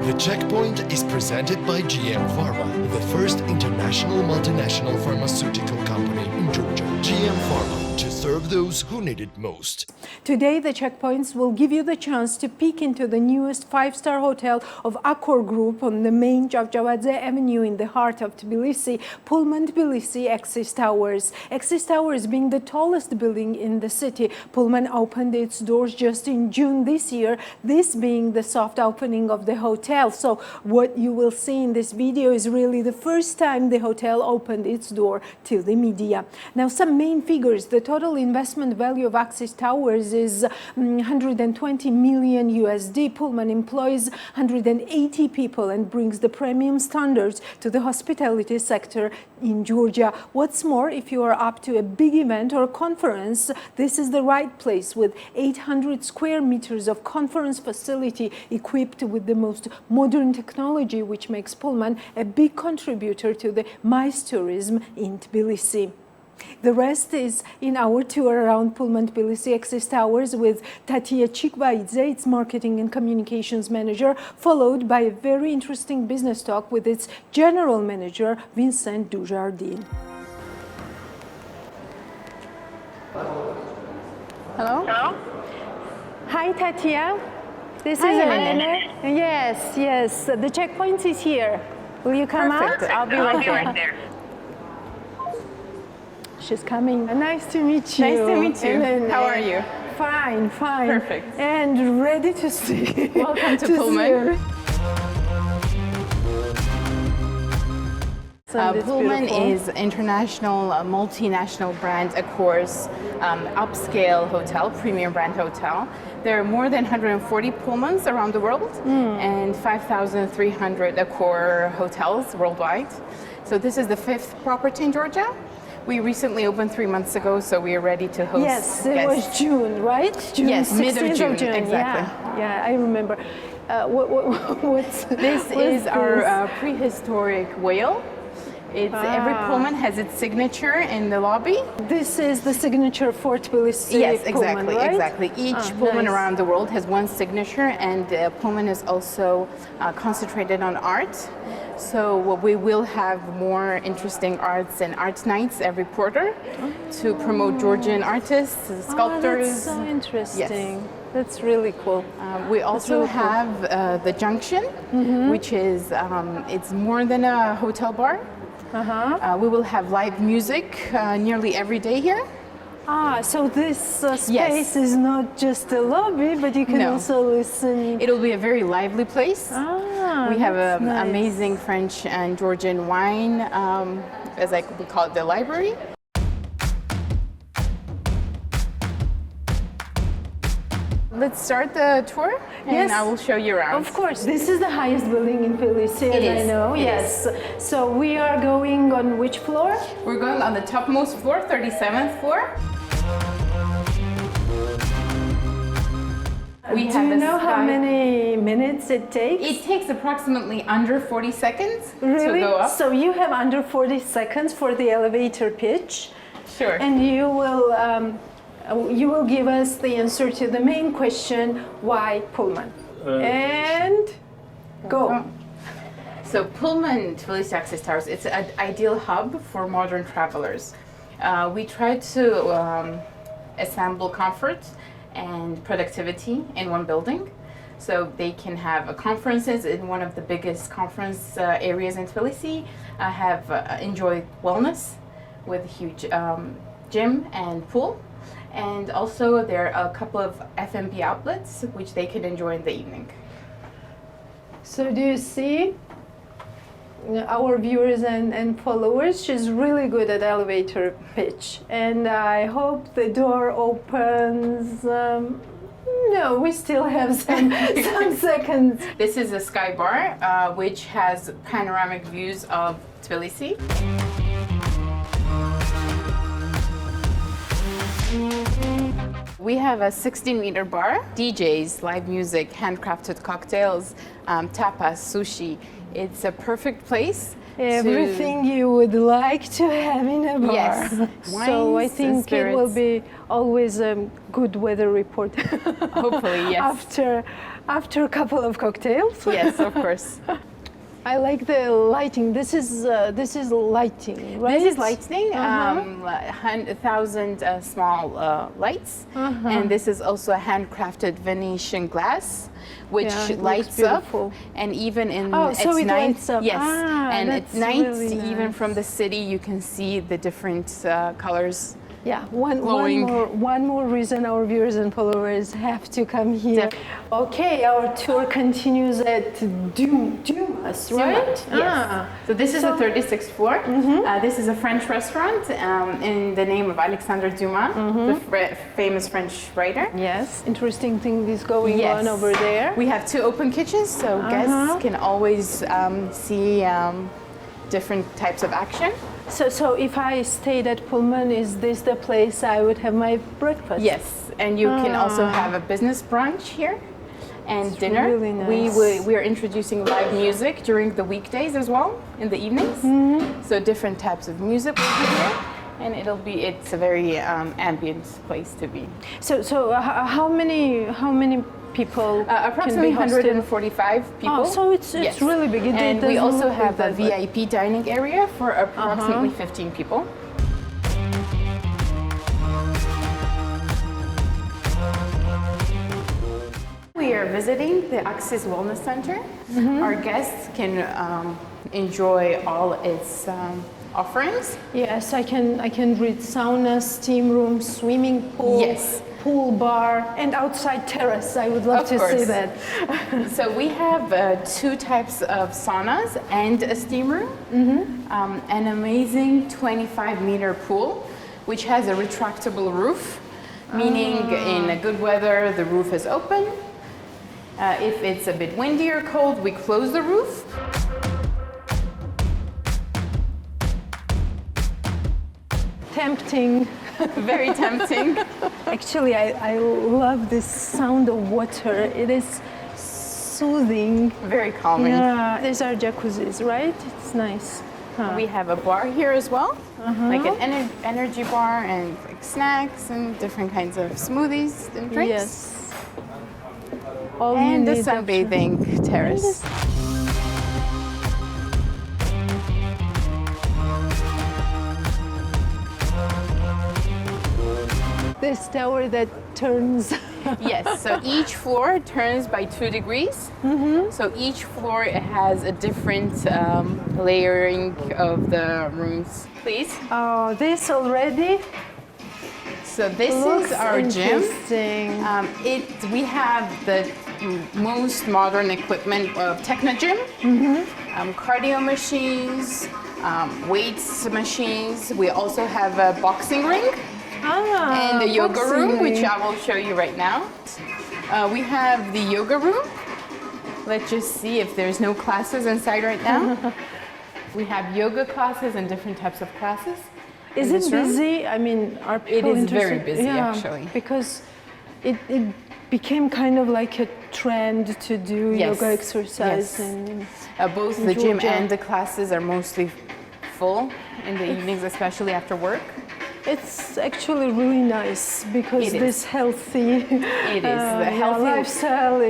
The Checkpoint is presented by GM Pharma, the first international multinational pharmaceutical company in Georgia. GM Pharma, to serve those who need it most. Today, the Checkpoints will give you the chance to peek into the newest five-star hotel of ACCOR Group on the main Chavchavadze Avenue in the heart of Tbilisi, Pullman Tbilisi Axis Towers. Axis Towers being the tallest building in the city. Pullman opened its doors just in June this year, this being the soft opening of the hotel. So what you will see in this video is really the first time the hotel opened its door to the media. Now, some main figures. The total investment value of Axis Towers is 120 million USD. Pullman employs 180 people and brings the premium standards to the hospitality sector in Georgia. What's more, if you are up to a big event or conference, this is the right place with 800 square meters of conference facility equipped with the most modern technology, which makes Pullman a big contributor to the MICE tourism in Tbilisi. The rest is in our tour around Pullman Tbilisi Axis Towers with Chavchavadze, its marketing and communications manager, followed by a very interesting business talk with its general manager, Vincent Dujardin. Hello? Hello? Hi, Tatia. This Hi, is Elena. Yes. The Checkpoint is here. Will you come Perfect. out? I'll be right there. She's coming. Nice to meet you. Nice to meet you. Elena. How are you? Fine. Perfect. And ready to see. Welcome to Pullman. Pullman is international, multinational brand ACCOR's upscale hotel, premium brand hotel. There are more than 140 Pullmans around the world and 5,300 ACCOR hotels worldwide. So this is the 5th property in Georgia. We recently opened 3 months ago, so we are ready to host Yes, it guests. was June, right? June, Yes, mid of 16th June, exactly. Yeah, I remember. This is our prehistoric whale. Every Pullman has its signature in the lobby. This is the signature for Tbilisi. Yes, Pullman, exactly, right? exactly. Each Pullman nice. around the world has one signature, and Pullman is also concentrated on art. So we will have more interesting arts and art nights every quarter to promote Georgian artists, sculptors. That's so interesting. Yes. That's really cool. We also really cool. have the Junction, which is it's more than a hotel bar. We will have live music nearly every day here. So this space is not just a lobby, but you can also listen. It'll be a very lively place. We have an nice. amazing French and Georgian wine, as we call it, the library. Let's start the tour, and I will show you around. Of course. This is the highest building in Tbilisi, as I know. Yes. So we are going on which floor? We're going on the topmost floor, 37th floor. Do you know how many minutes it takes? It takes approximately under 40 seconds Really? to go up. So you have under 40 seconds for the elevator pitch. Sure. And you will give us the answer to the main question, why Pullman? And go. So Pullman Tbilisi Axis Towers, it's an ideal hub for modern travelers. We try to assemble comfort and productivity in one building. So they can have conferences in one of the biggest conference areas in Tbilisi, enjoy wellness with a huge gym and pool. And also there are a couple of F&B outlets which they can enjoy in the evening. So do you see our viewers and followers? She's really good at elevator pitch. And I hope the door opens. No, we still have some seconds. This is a sky bar which has panoramic views of Tbilisi. We have a 16-meter bar, DJs, live music, handcrafted cocktails, tapas, sushi. It's a perfect place Everything you would like to have in a bar. Yes. So I Wines and think it will spirits. be always a good weather report. Hopefully, yes. After a couple of cocktails. Yes, of course. I like the lighting. This is lighting, right? This is lighting, 1,000 small lights, and this is also a handcrafted Venetian glass, which Yeah, it lights looks up, beautiful. and even in Oh, so at it night, lights up. yes, and at that's night, really even nice. from the city, you can see the different colors. Yeah, glowing. one more reason our viewers and followers have to come here. Okay, our tour continues at Dumas, right? Yes. So this is the 36th floor. This is a French restaurant in the name of Alexandre Dumas, the famous French writer. Yes, interesting thing is going Yes. on over there. We have 2 open kitchens, so guests can always see different types of action. So if I stayed at Pullman, is this the place I would have my breakfast? Yes, and you can also have a business brunch here and dinner. really nice. We are introducing live music during the weekdays as well, in the evenings. So different types of music will be here, and it's a very ambient place to be. So how many people Approximately can be hosted? 145 people. Oh, so it's Yes. really big. It And we doesn't also look have like a that, but- VIP dining area for approximately 15 people. We are visiting the Axis Wellness Center. Our guests can enjoy all its offerings. Yes, I can read sauna, steam room, swimming pool, Yes. pool bar, and outside terrace. I would love Of to see course. that. So we have 2 types of saunas and a steam room. An amazing 25-meter pool, which has a retractable roof, meaning in a good weather the roof is open. If it's a bit windy or cold, we close the roof. Tempting. Very tempting. Actually, I love this sound of water. It is soothing. Very calming. Yeah, these are jacuzzis, right? It's nice. We have a bar here as well, like an energy bar and like snacks and different kinds of smoothies and drinks. Yes. All you And the need, actually. sunbathing terrace. This tower that turns. Yes, so each floor turns by 2 degrees. So each floor has a different layering of the rooms. Please. Oh, this already So this looks is our gym. interesting. We have the most modern equipment of Techno Gym, cardio machines, weights machines. We also have a boxing ring. And the yoga boxing room, which ring. I will show you right now. We have the yoga room. Let's just see if there's no classes inside right now. We have yoga classes and different types of classes. Is in it this room. busy? I mean, are people is very interested? busy, Yeah, actually. because it became kind of like a trend to do Yes, yoga exercise. yes. And Both in the gym Georgia. and the classes are mostly full in the evenings, especially after work. it's actually really nice because It is. this healthy The healthy lifestyle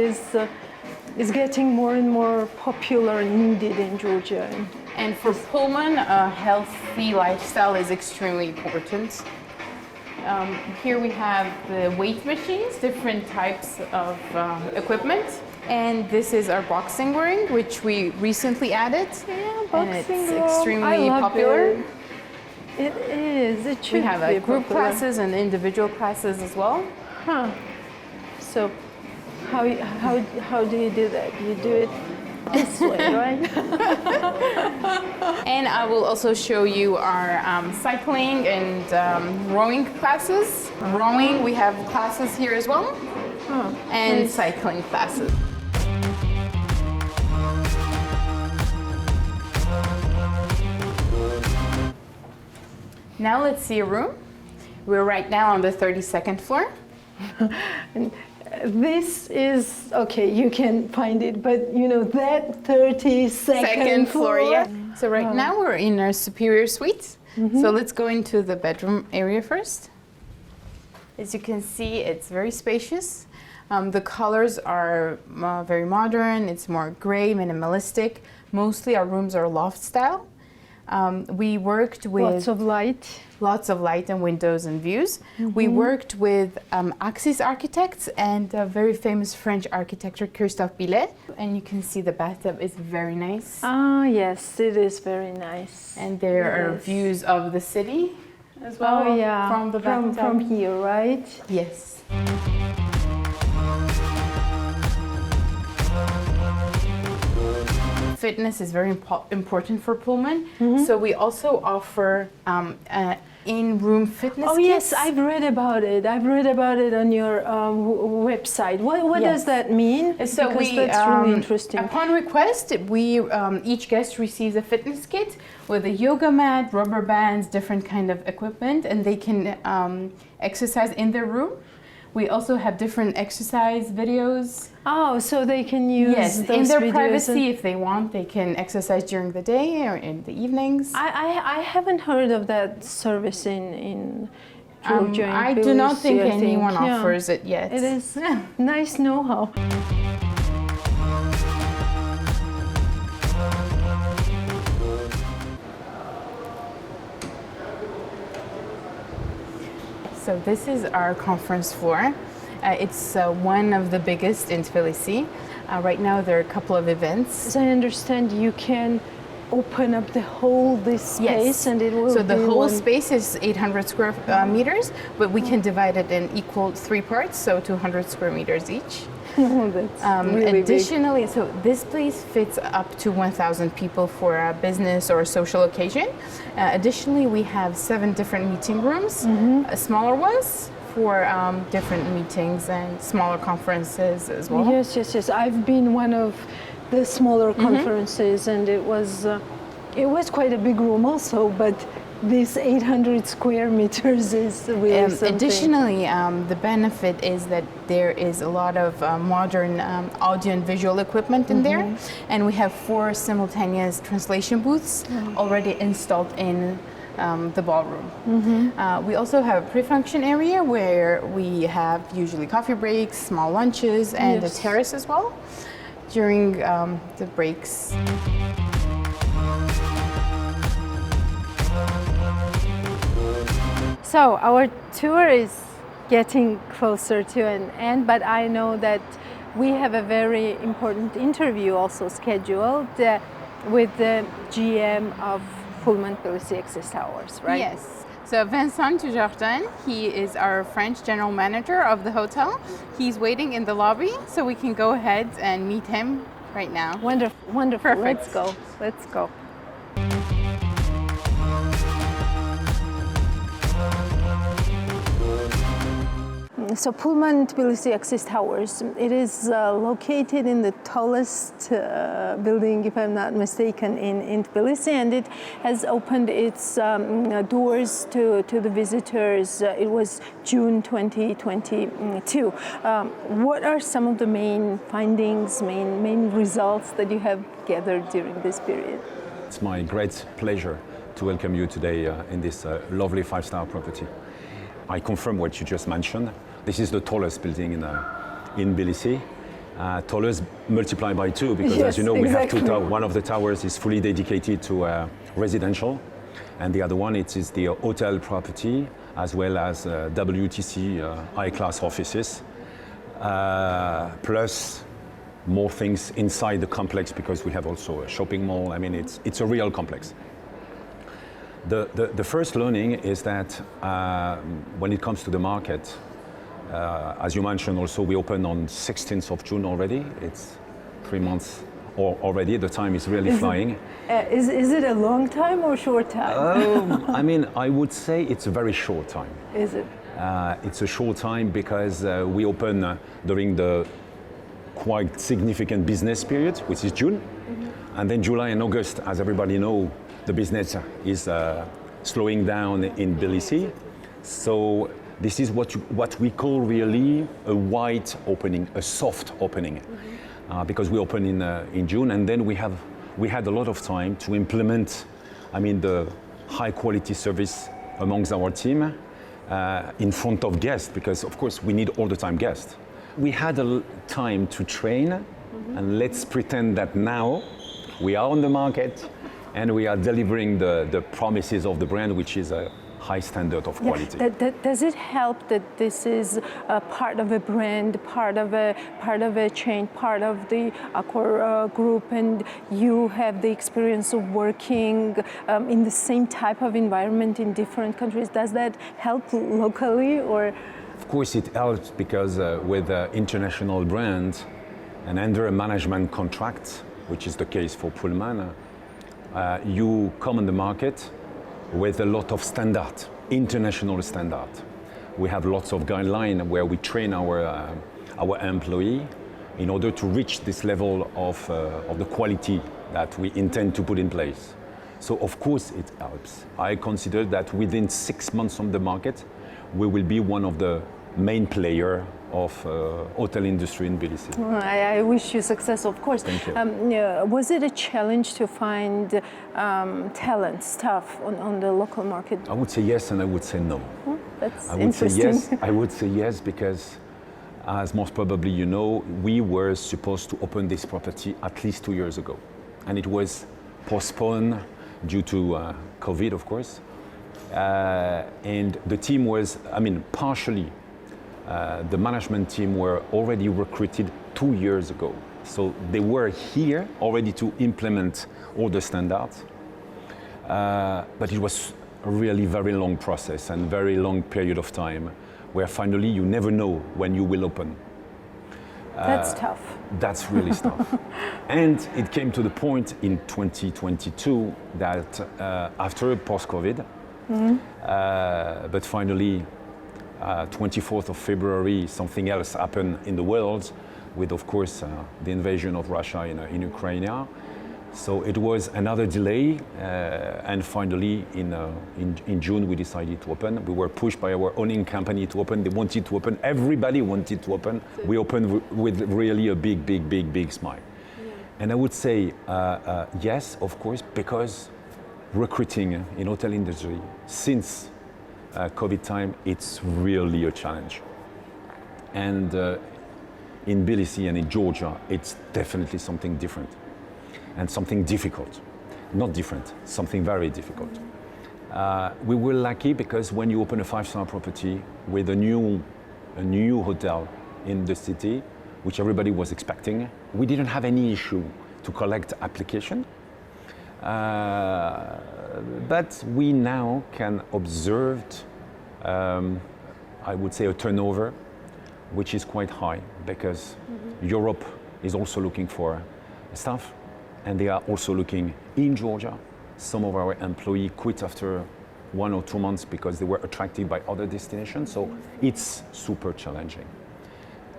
is getting more and more popular and needed in Georgia. And for Pullman, a healthy lifestyle is extremely important. Here we have the weight machines, different types of equipment. And this is our boxing ring, which we recently added. Yeah, And boxing it's room. I extremely love popular. it. It is. It should We have be group popular. classes and individual classes as well. Huh. So, how do you do that? You do it this way, right? And I will also show you our cycling and rowing classes. Rowing, we have classes here as well, and nice. cycling classes. Now let's see a room. We're right now on the 32nd floor. This is okay. You can find it, but you know that 32nd Second floor, yeah. So right now we're in our superior suite. So let's go into the bedroom area first. As you can see, it's very spacious. The colors are very modern. It's more gray, minimalistic. Mostly our rooms are loft style. We worked with lots of light and windows and views. We worked with Axis architects and a very famous French architect, Christophe Billet. And you can see the bathtub is very nice. Ah, yes, it is very nice. And there are views of the city as well. Oh, yeah. From the bathtub. From here, right? Yes. Fitness is very important for Pullman, so we also offer in-room fitness Oh kits. yes, I've read about it. I've read about it on your website. What does that mean? So because we, that's really interesting. Upon request, we each guest receives a fitness kit with a yoga mat, rubber bands, different kind of equipment, and they can exercise in their room. We also have different exercise videos. Oh, so they can use those in their videos privacy if they want. They can exercise during the day or in the evenings. I haven't heard of that service in Georgia. I do not think anyone offers it yet. It is nice know-how. So this is our conference floor. It's one of the biggest in Tbilisi. Right now there are a couple of events. As I understand, you can open up this space and it will So the whole one... space is 800 square meters, but we can divide it in equal 3 parts, so 200 square meters each. That's really additionally, big. so this place fits up to 1,000 people for a business or a social occasion. Additionally, we have 7 different meeting rooms, smaller ones for different meetings and smaller conferences as well. Yes. I've been one of the smaller conferences, and it was quite a big room also, but this 800 square meters is really something. Additionally, the benefit is that there is a lot of modern audio and visual equipment in there, and we have 4 simultaneous translation booths already installed in the ballroom. We also have a pre-function area where we have usually coffee breaks, small lunches, and a terrace as well during the breaks. So our tour is getting closer to an end, but I know that we have a very important interview also scheduled with the GM of Pullman Tbilisi Axis Towers, right? Yes. So Vincent Dujardin, he is our French general manager of the hotel. He's waiting in the lobby, so we can go ahead and meet him right now. Wonderful. Perfect. Let's go. So Pullman Tbilisi Axis Towers, it is located in the tallest building, if I'm not mistaken, in Tbilisi, and it has opened its doors to the visitors. It was June 2022. What are some of the main findings, main results that you have gathered during this period? It's my great pleasure to welcome you today in this lovely 5-star property. I confirm what you just mentioned. This is the tallest building in Tbilisi. Tallest multiplied by 2 because, as you know, we have 2 towers. One of the towers is fully dedicated to residential, and the other one it is the hotel property as well as WTC high-class offices, plus more things inside the complex because we have also a shopping mall. I mean, it's a real complex. The first learning is that when it comes to the market, as you mentioned also, we opened on 16th of June already. It's 3 months already. The time is really flying. Is it a long time or short time? I mean, I would say it's a very short time. Is it? It's a short time because we open during the quite significant business period, which is June. And then July and August, as everybody knows, the business is slowing down in Tbilisi. So this is what we call really a white opening, a soft opening, because we open in June, and then we have we had a lot of time to implement, the high quality service amongst our team in front of guests, because of course we need all the time guests. We had time to train, and let's pretend that now we are on the market and we are delivering the promises of the brand, which is a high standard of quality. Does it help that this is part of a brand, part of a chain, part of the ACCOR group, and you have the experience of working in the same type of environment in different countries? Does that help locally, or? Of course it helps, because with international brands and under a management contract, which is the case for Pullman, you come on the market with a lot of standard, international standard. We have lots of guidelines where we train our employee in order to reach this level of the quality that we intend to put in place. So of course it helps. I consider that within 6 months on the market, we will be one of the main players of hotel industry in Tbilisi. I wish you success, of course. Thank you. Was it a challenge to find talent, staff on the local market? I would say yes, and I would say no. That's I would say interesting. yes. I would say yes, because as most probably you know, we were supposed to open this property at least 2 years ago, and it was postponed due to COVID, of course. And the team was, partially, the management team were already recruited 2 years ago. So they were here already to implement all the standards. But it was a really very long process and very long period of time, where finally you never know when you will open. That's tough. That's really tough. And it came to the point in 2022 that after post-COVID, but finally, 24th of February, something else happened in the world with, of course, the invasion of Russia in Ukraine. So it was another delay, and finally in June we decided to open. We were pushed by our owning company to open. They wanted to open. Everybody wanted to open. We opened with really a big smile. Yeah. And I would say yes, of course, because recruiting in hotel industry since COVID time, it's really a challenge. And in Tbilisi and in Georgia, it's definitely something different and something difficult. Not different, something very difficult. We were lucky because when you open a 5-star property with a new hotel in the city, which everybody was expecting, we didn't have any issue to collect application. But we now can observe, I would say, a turnover which is quite high, because Europe is also looking for staff, and they are also looking in Georgia. Some of our employees quit after 1 or 2 months because they were attracted by other destinations, so it's super challenging.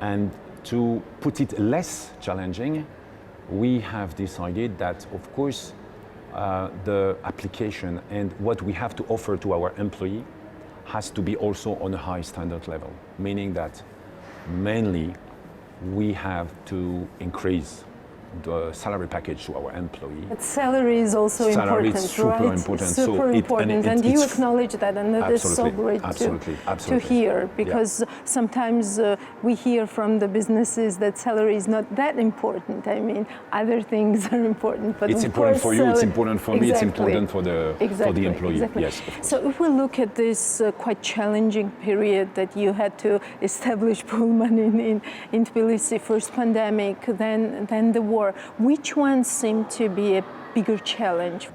And to put it less challenging, we have decided that, of course, the application and what we have to offer to our employee has to be also on a high standard level, meaning that mainly we have to increase the salary package to our employee. But salary is also important, is super right? important. Super important, and you acknowledge that, and that is so great to hear, because sometimes we hear from the businesses that salary is not that important. I mean, other things are important, but it's important for you, it's important for me, it's important for the employee. Exactly. Yes, of course. So if we look at this quite challenging period that you had to establish Pullman in Tbilisi, first pandemic, then the war, which one seemed to be a bigger challenge?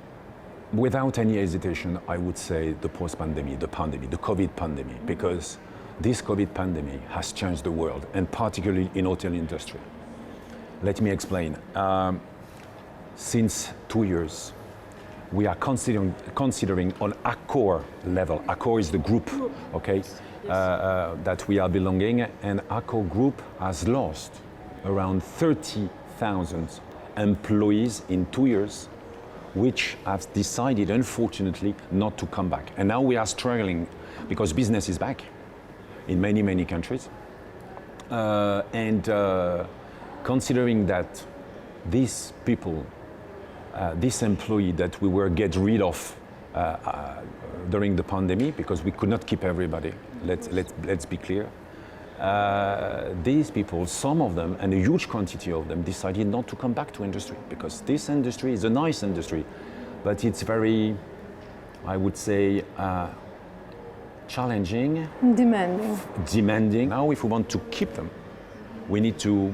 Without any hesitation, I would say the post-pandemic, the COVID pandemic, because this COVID pandemic has changed the world, and particularly in hotel industry. Let me explain. Since 2 years, we are considering on ACCOR level. ACCOR is the group, okay, that we are belonging, and ACCOR group has lost around 30,000 employees in 2 years, which have decided, unfortunately, not to come back. And now we are struggling because business is back in many countries. Considering that these people this employee that we were get rid of during the pandemic because we could not keep everybody. Let's be clear. These people, some of them, and a huge quantity of them, decided not to come back to industry because this industry is a nice industry, but it's very, I would say, challenging, demanding. Now, if we want to keep them, we need to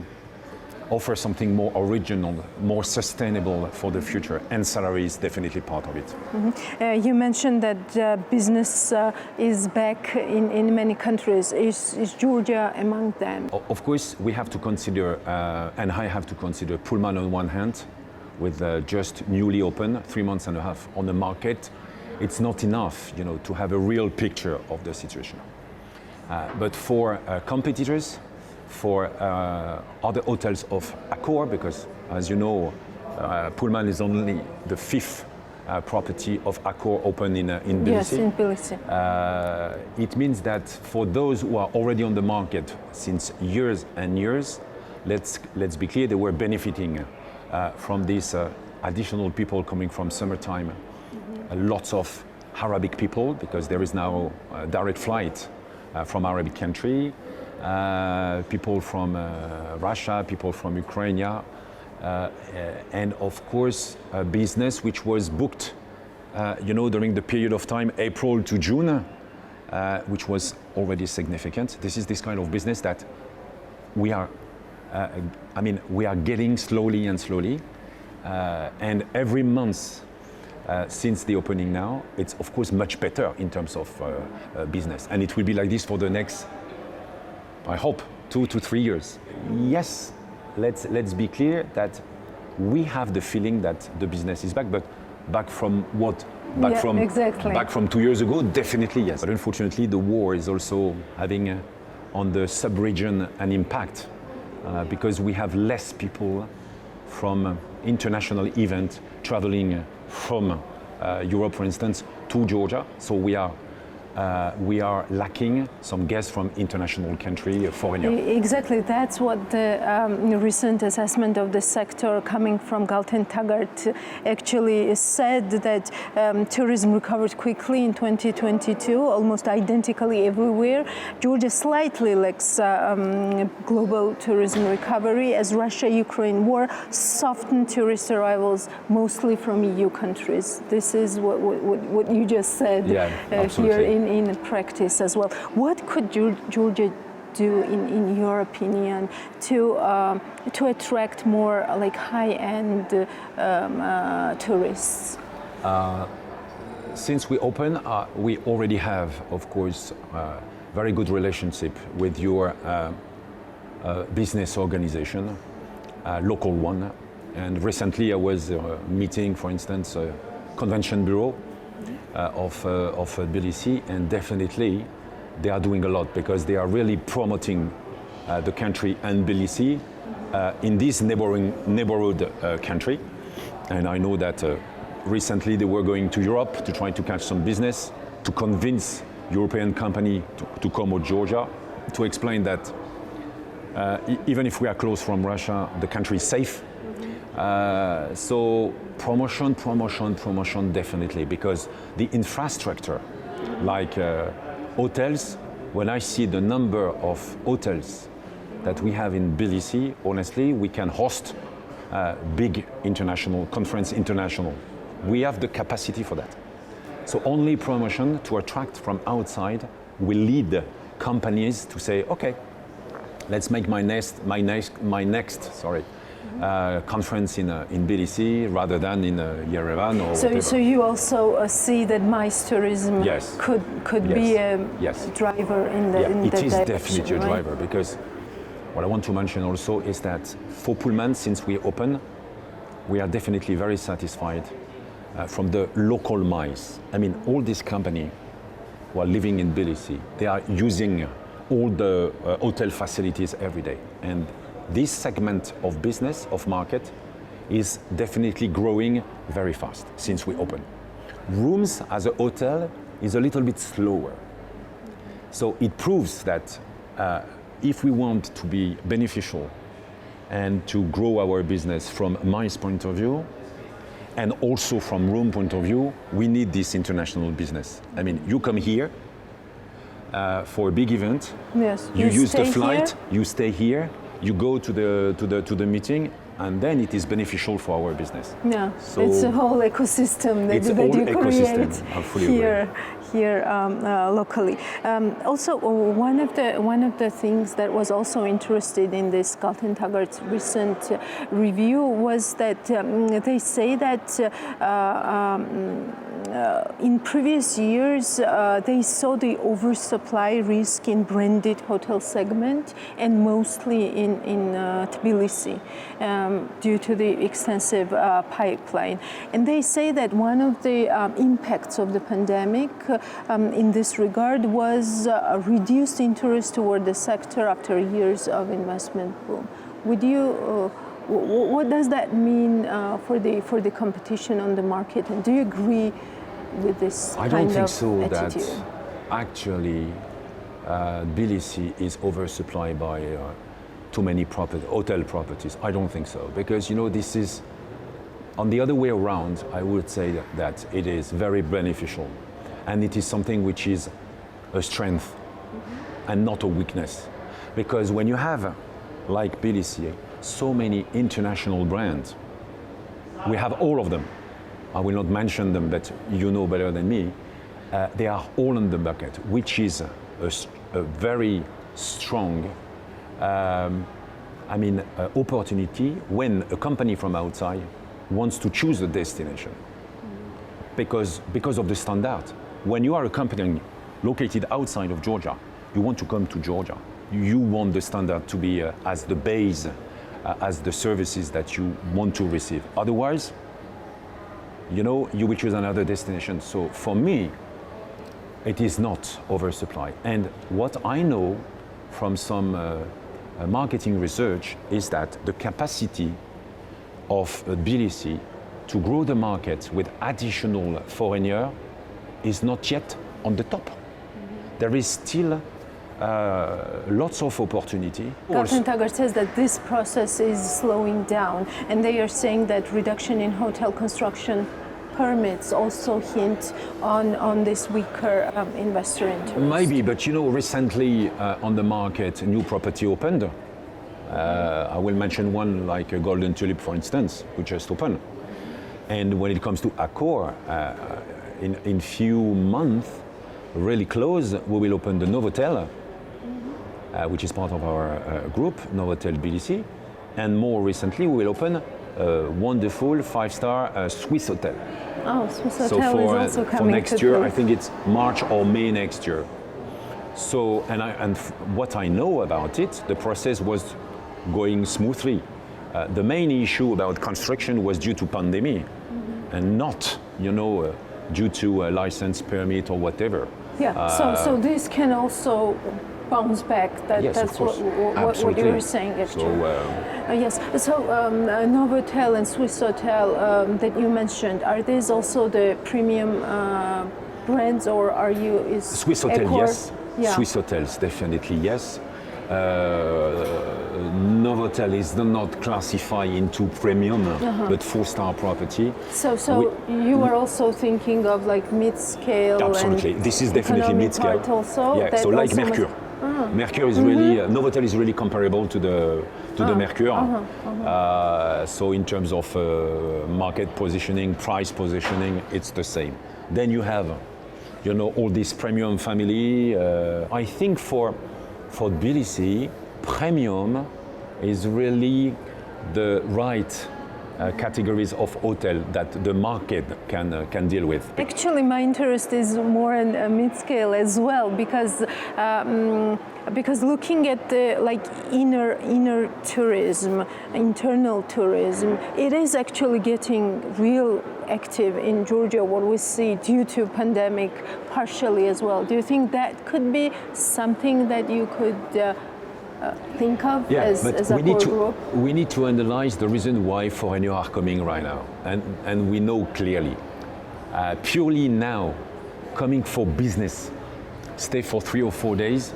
offer something more original, more sustainable for the future, and salary is definitely part of it. You mentioned that business is back in many countries. Is Georgia among them? Of course, we have to consider, and I have to consider Pullman on one hand, with just newly open, 3 months and a half on the market. It's not enough, to have a real picture of the situation. But for competitors, for other hotels of ACCOR, because as you know, Pullman is only the 5th property of ACCOR open in Tbilisi. Yes, in Tbilisi. It means that for those who are already on the market since years and years, let's be clear, they were benefiting from these additional people coming from summertime. Lots of Arabic people, because there is now a direct flight from Arabic country. People from Russia, people from Ukraine, and of course a business which was booked, during the period of time April to June, which was already significant. This is this kind of business that we are, we are getting slowly and slowly, and every month since the opening now, it's of course much better in terms of business, and it will be like this for the next, I hope, 2 to 3 years. Yes, let's be clear that we have the feeling that the business is back, but back from what? Back from 2 years ago, definitely yes. But unfortunately, the war is also having on the sub-region an impact because we have less people from international event traveling from Europe, for instance, to Georgia. So we are lacking some guests from international country, foreigner. Exactly, that's what the recent assessment of the sector coming from Galton Taggart actually said, that tourism recovered quickly in 2022, almost identically everywhere. Georgia slightly lacks global tourism recovery as Russia-Ukraine war softened tourist arrivals mostly from EU countries. This is what you just said here in practice as well. What could Georgia do, in your opinion, to attract more like high-end tourists? Since we open, we already have, of course, very good relationship with your business organization, local one. And recently I was meeting, for instance, a convention bureau of Tbilisi, and definitely they are doing a lot because they are really promoting the country and Tbilisi in this neighborhood country. And I know that recently they were going to Europe to try to catch some business, to convince European company to come to Georgia, to explain that even if we are close from Russia, the country is safe. So promotion definitely, because the infrastructure, like hotels, when I see the number of hotels that we have in Tbilisi, honestly, we can host big international conference, We have the capacity for that. So only promotion to attract from outside will lead companies to say, okay, let's make my next conference in Tbilisi rather than in Yerevan or whatever. So you also see that MICE tourism could be a driver in the in it that is direction, definitely a right? driver, because what I want to mention also is that for Pullman, since we open, we are definitely very satisfied from the local MICE. I mean, all these companies who are living in Tbilisi, they are using all the hotel facilities every day. And this segment of business, of market, is definitely growing very fast since we open. Rooms as a hotel is a little bit slower. So it proves that if we want to be beneficial and to grow our business from MICE point of view, And also from room point of view, we need this international business. I mean, you come here for a big event. Yes. You use the stay flight. here? You stay here. You go to the meeting, and then it is beneficial for our business. Yeah, So it's a whole ecosystem that, it's a that whole you ecosystem. create I fully agree. here locally. Also, one of the things that was also interested in this Galton Taggart's recent review was that they say that in previous years they saw the oversupply risk in branded hotel segment and mostly in Tbilisi due to the extensive pipeline. And they say that one of the impacts of the pandemic in this regard was a reduced interest toward the sector after years of investment boom. Would you? What does that mean for the competition on the market? And do you agree with this I kind don't think of so attitude? that actually Tbilisi is oversupplied by too many hotel properties. I don't think so, because this is on the other way around. I would say that it is very beneficial, and it is something which is a strength and not a weakness, because when you have, like Tbilisi, so many international brands, we have all of them. I will not mention them, but you know better than me. They are all on the bucket, which is a very strong opportunity when a company from outside wants to choose a destination. Because of the standard. When you are a company located outside of Georgia, you want to come to Georgia. You want the standard to be as the base, as the services that you want to receive. Otherwise, you will choose another destination. So for me, it is not oversupply. And what I know from some marketing research is that the capacity of Tbilisi to grow the market with additional foreigners is not yet on the top. There is still lots of opportunity. Galton Taggart says that this process is slowing down, and they are saying that reduction in hotel construction permits also hint on this weaker investor interest. Maybe, but recently on the market, a new property opened. I will mention one like a Golden Tulip, for instance, which just opened. And when it comes to ACCOR, in few months, really close, we will open the Novotel, which is part of our group, Novotel Tbilisi. And more recently, we will open a wonderful 5-star Swiss hotel. Oh, Swiss So hotel is also coming for next to year, place. I think it's March or May next year. So, and what I know about it, the process was going smoothly. The main issue about construction was due to pandemic, and not, due to a license permit or whatever. Yeah, so this can also bounce back. Yes, That's of course. what you were saying, actually. So, yes. So Novotel and Swiss Hotel that you mentioned, are these also the premium brands, or are you? Is Swiss Hotel, ACCOR? yes. Yeah. Swiss Hotels, definitely yes. Novotel is not classified into premium, but 4-star property. So you are also thinking of like mid-scale. Absolutely, and this is definitely economy mid-scale. part also. Yeah, that so like also Mercure. Mercure is really Novotel is really comparable to the Mercure. So in terms of market positioning, price positioning, it's the same. Then you have, all this premium family. I think for Tbilisi, premium is really the right categories of hotel that the market can deal with. Actually, my interest is more in mid-scale as well, because looking at the inner tourism, internal tourism, it is actually getting real active in Georgia. What we see due to pandemic, partially as well. Do you think that could be something that you could think of as a core group? We need to analyze the reason why foreigners are coming right now, and we know clearly. Purely now, coming for business, stay for 3 or 4 days,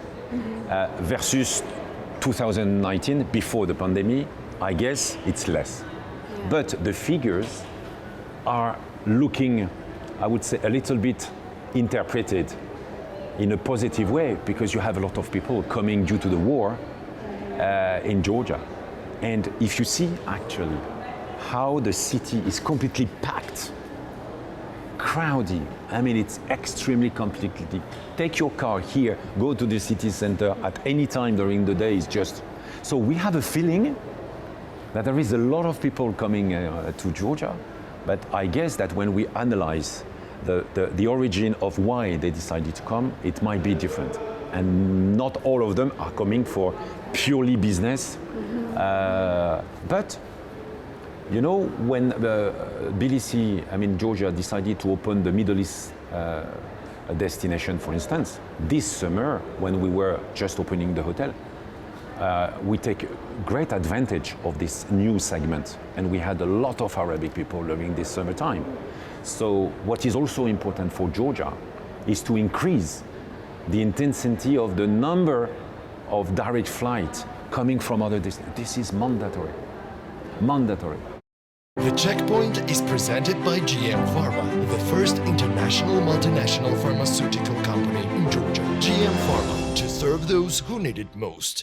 versus 2019, before the pandemic, I guess it's less. Yeah. But the figures are looking, I would say, a little bit interpreted in a positive way, because you have a lot of people coming due to the war in Georgia. And if you see actually how the city is completely packed, crowded, I mean, it's extremely complicated. Take your car here, go to the city center at any time during the day. It's just, so we have a feeling that there is a lot of people coming to Georgia, but I guess that when we analyze the origin of why they decided to come, it might be different. And not all of them are coming for purely business. But, you know, when Tbilisi, I mean Georgia, decided to open the Middle East destination, for instance, this summer, when we were just opening the hotel, we take great advantage of this new segment, and we had a lot of Arabic people during this summertime. So what is also important for Georgia is to increase the intensity of the number of direct flights coming from other destinations. This is mandatory. Mandatory. The Checkpoint is presented by GM Pharma, the first international multinational pharmaceutical company in Georgia. GM Pharma, to serve those who need it most.